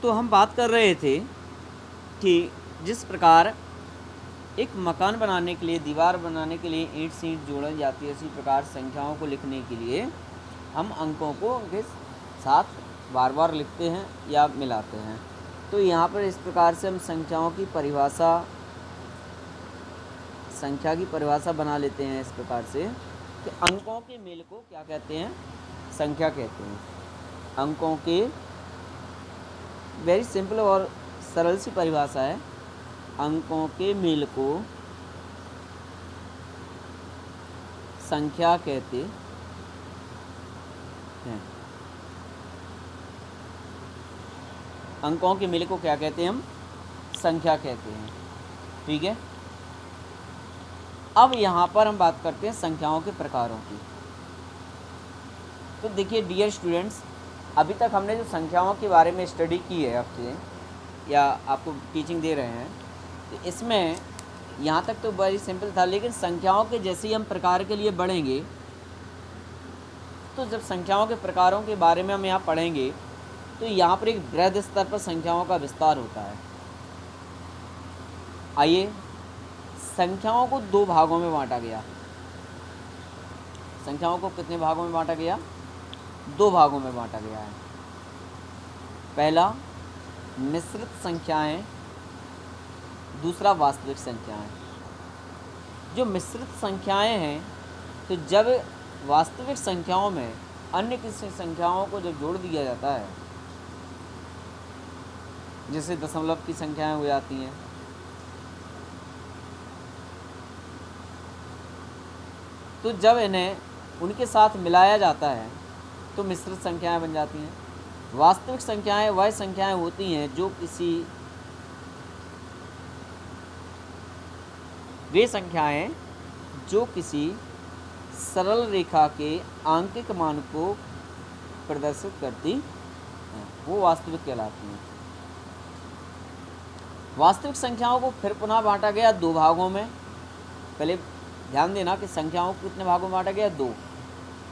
तो हम बात कर रहे थे कि जिस प्रकार एक मकान बनाने के लिए, दीवार बनाने के लिए ईंट से ईंट जोड़ी जाती है, उसी प्रकार संख्याओं को लिखने के लिए हम अंकों को उनके साथ बार बार लिखते हैं या मिलाते हैं। तो यहाँ पर इस प्रकार से हम संख्या की परिभाषा बना लेते हैं इस प्रकार से कि अंकों के मेल को क्या कहते हैं? संख्या कहते हैं। अंकों के वेरी सिंपल और सरल सी परिभाषा है, अंकों के मेल को संख्या कहते हैं। अंकों के मेल को क्या कहते हैं? हम संख्या कहते हैं। ठीक है। अब यहाँ पर हम बात करते हैं संख्याओं के प्रकारों की। तो देखिए डियर स्टूडेंट्स, अभी तक हमने जो संख्याओं के बारे में स्टडी की है आपसे या आपको टीचिंग दे रहे हैं, तो इसमें यहाँ तक तो वेरी सिंपल था, लेकिन संख्याओं के जैसे ही हम प्रकार के लिए बढ़ेंगे, तो जब संख्याओं के प्रकारों के बारे में हम यहाँ पढ़ेंगे तो यहाँ पर एक बृहद स्तर पर संख्याओं का विस्तार होता है। आइए, संख्याओं को दो भागों में बांटा गया। संख्याओं को कितने भागों में बांटा गया? दो भागों में बांटा गया है। पहला मिश्रित संख्याएं, दूसरा वास्तविक संख्याएं। जो मिश्रित संख्याएं हैं, तो जब वास्तविक संख्याओं में अन्य किसी संख्याओं को जब जोड़ दिया जाता है, जैसे दशमलव की संख्याएं हो जाती हैं, तो जब इन्हें उनके साथ मिलाया जाता है तो मिश्रित संख्याएं बन जाती हैं। वास्तविक संख्याएं वह संख्याएं होती हैं जो किसी सरल रेखा के आंकिक मान को प्रदर्शित करती हैं, वो वास्तविक कहलाती हैं। वास्तविक संख्याओं को फिर पुनः बांटा गया दो भागों में। पहले ध्यान देना कि संख्याओं को कितने भागों में बांटा गया? दो।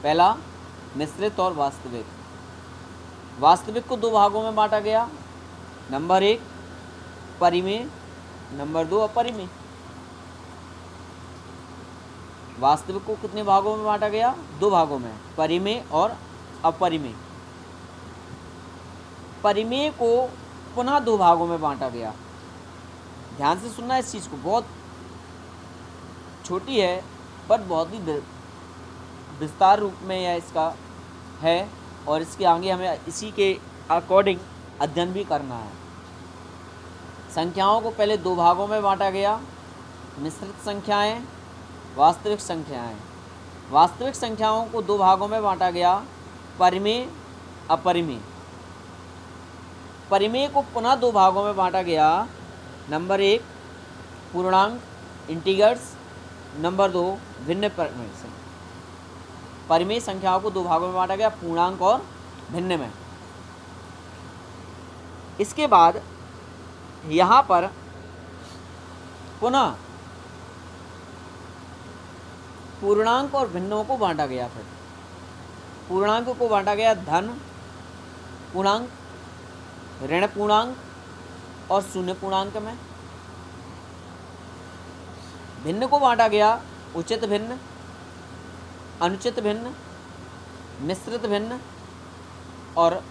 पहला मिश्रित और वास्तविक। वास्तविक को दो भागों में बांटा गया, नंबर 1 परिमेय, नंबर 2 अपरिमेय। वास्तविक को कितने भागों में बांटा गया? दो भागों में, परिमेय और अपरिमेय। परिमेय को पुनः दो भागों में बांटा गया। ध्यान से सुनना इस चीज़ को, बहुत छोटी है पर बहुत ही विस्तार रूप में यह इसका है और इसके आगे हमें इसी के अकॉर्डिंग अध्ययन भी करना है। संख्याओं को पहले दो भागों में बांटा गया, मिश्रित संख्याएं, वास्तविक संख्याएं। वास्तविक संख्याओं को दो भागों में बांटा गया, परिमेय, अपरिमेय। परिमेय को पुनः दो भागों में बांटा गया, नंबर 1 पूर्णांक इंटीजर्स, नंबर 2 भिन्न परिमेय। परिमेय संख्याओं को दो भागों में बांटा गया, पूर्णांक और भिन्न में। इसके बाद यहाँ पर पुनः पूर्णांक और भिन्नों को बांटा गया। फिर पूर्णांक को बांटा गया धन पूर्णांक, ऋण पूर्णांक और शून्य पूर्णांक में। भिन्न को बांटा गया उचित भिन्न, अनुचित भिन्न, मिश्रित भिन्न और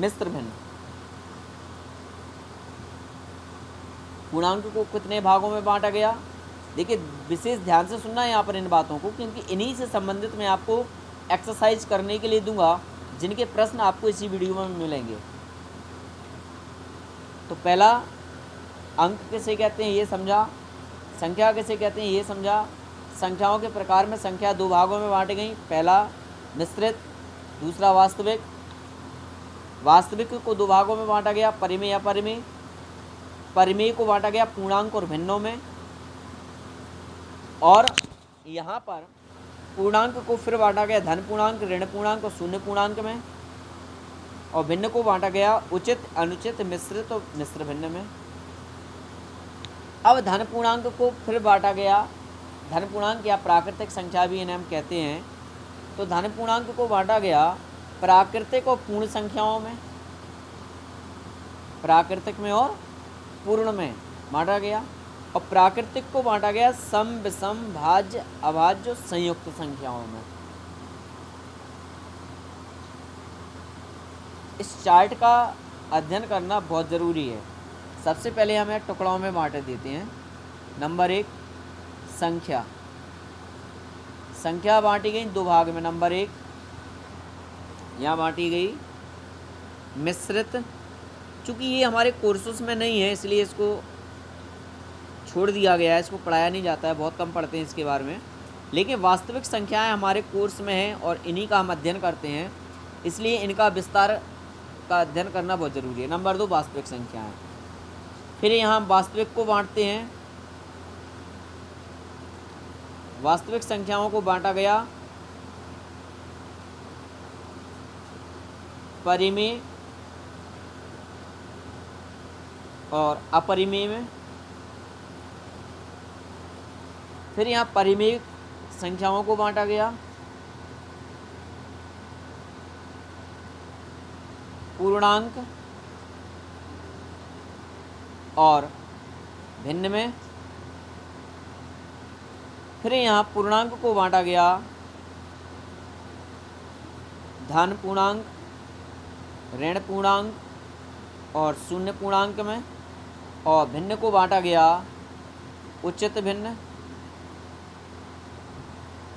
मिश्र भिन्न। पूर्णांक को कितने भागों में बांटा गया? देखिए विशेष ध्यान से सुनना है यहाँ पर इन बातों को, क्योंकि इन्हीं से संबंधित मैं आपको एक्सरसाइज करने के लिए दूंगा, जिनके प्रश्न आपको इसी वीडियो में मिलेंगे। तो पहला अंक किसे कहते हैं ये समझा, संख्या किसे कहते हैं ये समझा। संख्याओं के प्रकार में संख्या दो भागों में बांटी गई, पहला मिश्रित, दूसरा वास्तविक। वास्तविक को दो भागों में बांटा गया, परिमेय अपरिमेय। परिमेय को बांटा गया पूर्णांक और भिन्नों में, और यहाँ पर पूर्णांक को फिर बांटा गया धन पूर्णांक, ऋण पूर्णांक और शून्य पूर्णांक में, और भिन्न को बांटा गया उचित, अनुचित, मिश्रित और मिश्र भिन्न में। अब धन पूर्णांक को फिर बांटा गया, धन पूर्णांक या प्राकृतिक संख्या भी इन्हें हम कहते हैं। तो धन पूर्णांक को बांटा गया प्राकृतिक और पूर्ण संख्याओं में, प्राकृतिक में और पूर्ण में बांटा गया। और प्राकृतिक को बांटा गया सम, विषम, भाज्य, अभाज्य और संयुक्त संख्याओं में। इस चार्ट का अध्ययन करना बहुत ज़रूरी है। सबसे पहले हमें टुकड़ों में बांटे देते हैं। नंबर 1 संख्या। संख्या बांटी गई 2 भाग में। नंबर 1 यहाँ बांटी गई मिश्रित। चूँकि ये हमारे कोर्सेस में नहीं है इसलिए इसको छोड़ दिया गया है, इसको पढ़ाया नहीं जाता है, बहुत कम पढ़ते हैं इसके बारे में। लेकिन वास्तविक संख्याएं हमारे कोर्स में हैं और इन्हीं का हम अध्ययन करते हैं, इसलिए इनका विस्तार का अध्ययन करना बहुत ज़रूरी है। नंबर 2 वास्तविक संख्याएं। फिर यहाँ वास्तविक को बांटते हैं। वास्तविक संख्याओं को बांटा गया परिमेय और अपरिमेय में। फिर यहाँ परिमेय संख्याओं को बांटा गया पूर्णांक और भिन्न में। फिर यहाँ पूर्णांक को बांटा गया धन पूर्णांक, ऋण पूर्णांक और शून्य पूर्णांक में। और भिन्न को बांटा गया उचित भिन्न,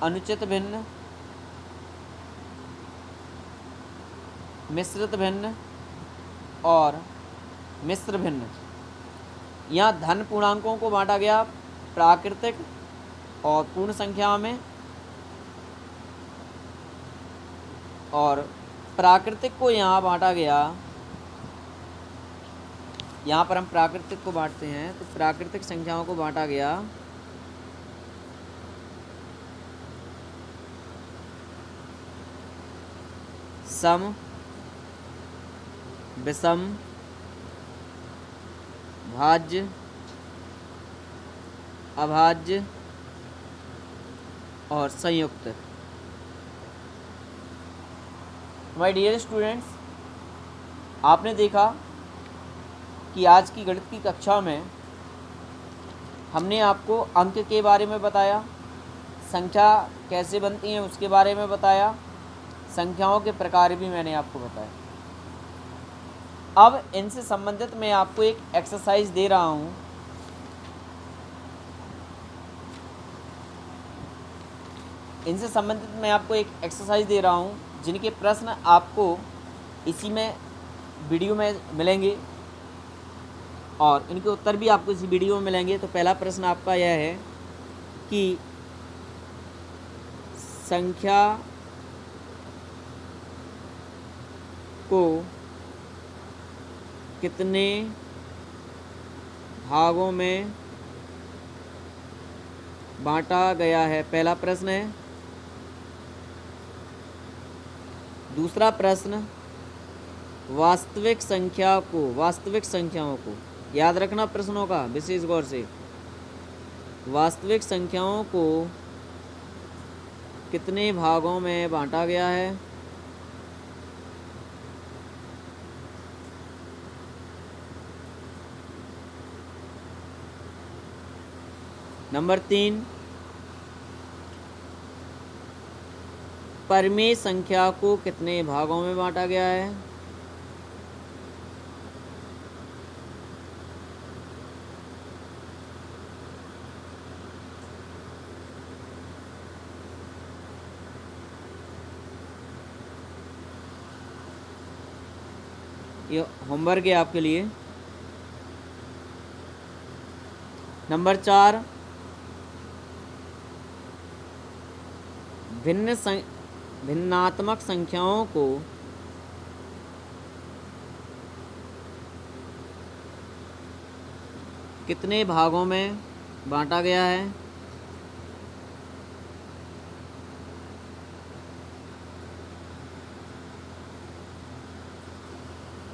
अनुचित भिन्न, मिश्रित भिन्न और मिश्र भिन्न। यहाँ धन पूर्णांकों को बांटा गया प्राकृतिक और पूर्ण संख्या में। और प्राकृतिक को यहाँ बांटा गया, यहाँ पर हम प्राकृतिक को बांटते हैं तो प्राकृतिक संख्याओं को बांटा गया सम, विषम, भाज्य, अभाज्य और संयुक्त। माय डियर स्टूडेंट्स, आपने देखा कि आज की गणित की कक्षा में हमने आपको अंक के बारे में बताया, संख्या कैसे बनती हैं उसके बारे में बताया, संख्याओं के प्रकार भी मैंने आपको बताया। अब इनसे संबंधित मैं आपको एक एक्सरसाइज दे रहा हूँ। इनसे संबंधित मैं आपको एक एक्सरसाइज दे रहा हूँ जिनके प्रश्न आपको इसी में वीडियो में मिलेंगे और इनके उत्तर भी आपको इसी वीडियो में मिलेंगे। तो पहला प्रश्न आपका यह है कि संख्या को कितने भागों में बांटा गया है, पहला प्रश्न है। दूसरा प्रश्न, वास्तविक संख्याओं को याद रखना, प्रश्नों का विशेष गौर से, वास्तविक संख्याओं को कितने भागों में बांटा गया है। नंबर 3, परिमेय संख्या को कितने भागों में बांटा गया है। ये होमवर्क है आपके लिए। नंबर 4, भिन्नात्मक संख्याओं को कितने भागों में बांटा गया है।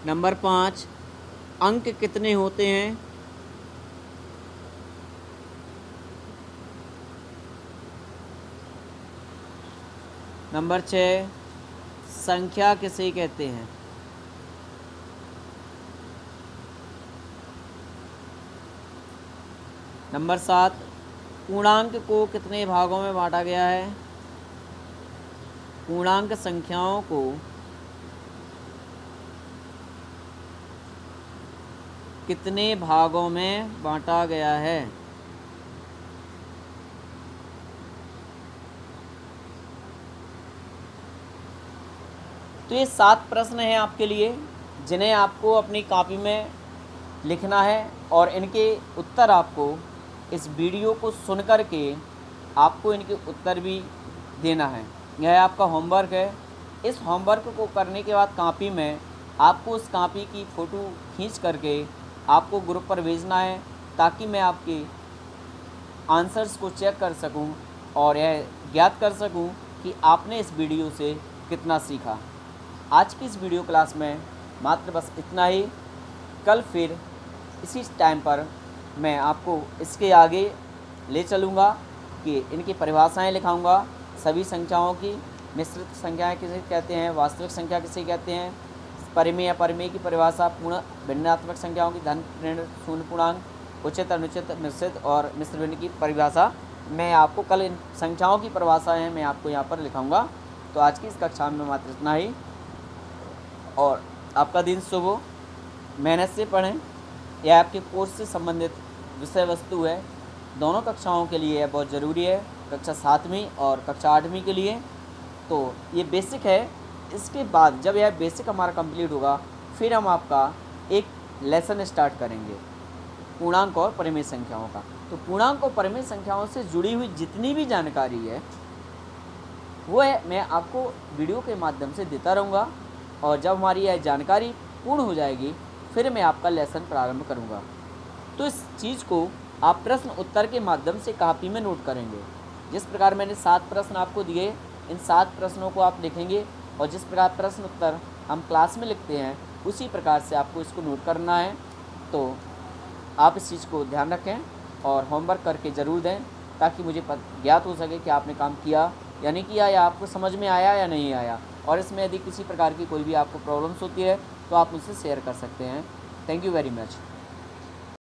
नंबर 5, अंक कितने होते हैं। नंबर 6, संख्या किसे कहते हैं। नंबर 7, पूर्णांक को कितने भागों में बांटा गया है? पूर्णांक संख्याओं को कितने भागों में बांटा गया है? तो ये 7 प्रश्न हैं आपके लिए, जिन्हें आपको अपनी कॉपी में लिखना है और इनके उत्तर आपको इस वीडियो को सुन कर के आपको इनके उत्तर भी देना है। यह आपका होमवर्क है। इस होमवर्क को करने के बाद कॉपी में आपको उस कॉपी की फ़ोटो खींच करके आपको ग्रुप पर भेजना है, ताकि मैं आपके आंसर्स को चेक कर सकूं और यह ज्ञात कर सकूं कि आपने इस वीडियो से कितना सीखा। आज की इस वीडियो क्लास में मात्र बस इतना ही। कल फिर इसी टाइम पर मैं आपको इसके आगे ले चलूँगा कि इनकी परिभाषाएं लिखाऊंगा। सभी संख्याओं की मिश्रित संख्याएं किसे कहते हैं, वास्तविक संख्या किसे कहते हैं, परिमेय अपरिमेय की परिभाषा, पूर्ण भिन्नात्मक संख्याओं की धन ऋण शून्य पूर्णांक, उचित अनुचित मिश्रित और मिश्र भिन्न की परिभाषा मैं आपको कल इन संख्याओं की परिभाषाएं मैं आपको यहाँ पर लिखाऊंगा। तो आज की इस कक्षा में मात्र इतना ही और आपका दिन शुभ हो। मेहनत से पढ़ें। यह आपके कोर्स से संबंधित विषय वस्तु है। दोनों कक्षाओं के लिए यह बहुत ज़रूरी है, कक्षा 7वीं और कक्षा 8वीं के लिए। तो ये बेसिक है। इसके बाद जब यह बेसिक हमारा कंप्लीट होगा, फिर हम आपका एक लेसन स्टार्ट करेंगे पूर्णांक और परिमेय संख्याओं का। तो पूर्णांक और परिमेय संख्याओं से जुड़ी हुई जितनी भी जानकारी है वो है मैं आपको वीडियो के माध्यम से देता रहूँगा, और जब हमारी यह जानकारी पूर्ण हो जाएगी फिर मैं आपका लेसन प्रारंभ करूँगा। तो इस चीज़ को आप प्रश्न उत्तर के माध्यम से कॉपी में नोट करेंगे। जिस प्रकार मैंने 7 प्रश्न आपको दिए, इन 7 प्रश्नों को आप लिखेंगे और जिस प्रकार प्रश्न उत्तर हम क्लास में लिखते हैं उसी प्रकार से आपको इसको नोट करना है। तो आप इस चीज़ को ध्यान रखें और होमवर्क करके ज़रूर दें, ताकि मुझे ज्ञात हो सके कि आपने काम किया या नहीं किया, या आपको समझ में आया या नहीं आया। और इसमें यदि किसी प्रकार की कोई भी आपको प्रॉब्लम्स होती है तो आप मुझसे शेयर कर सकते हैं। Thank you very much.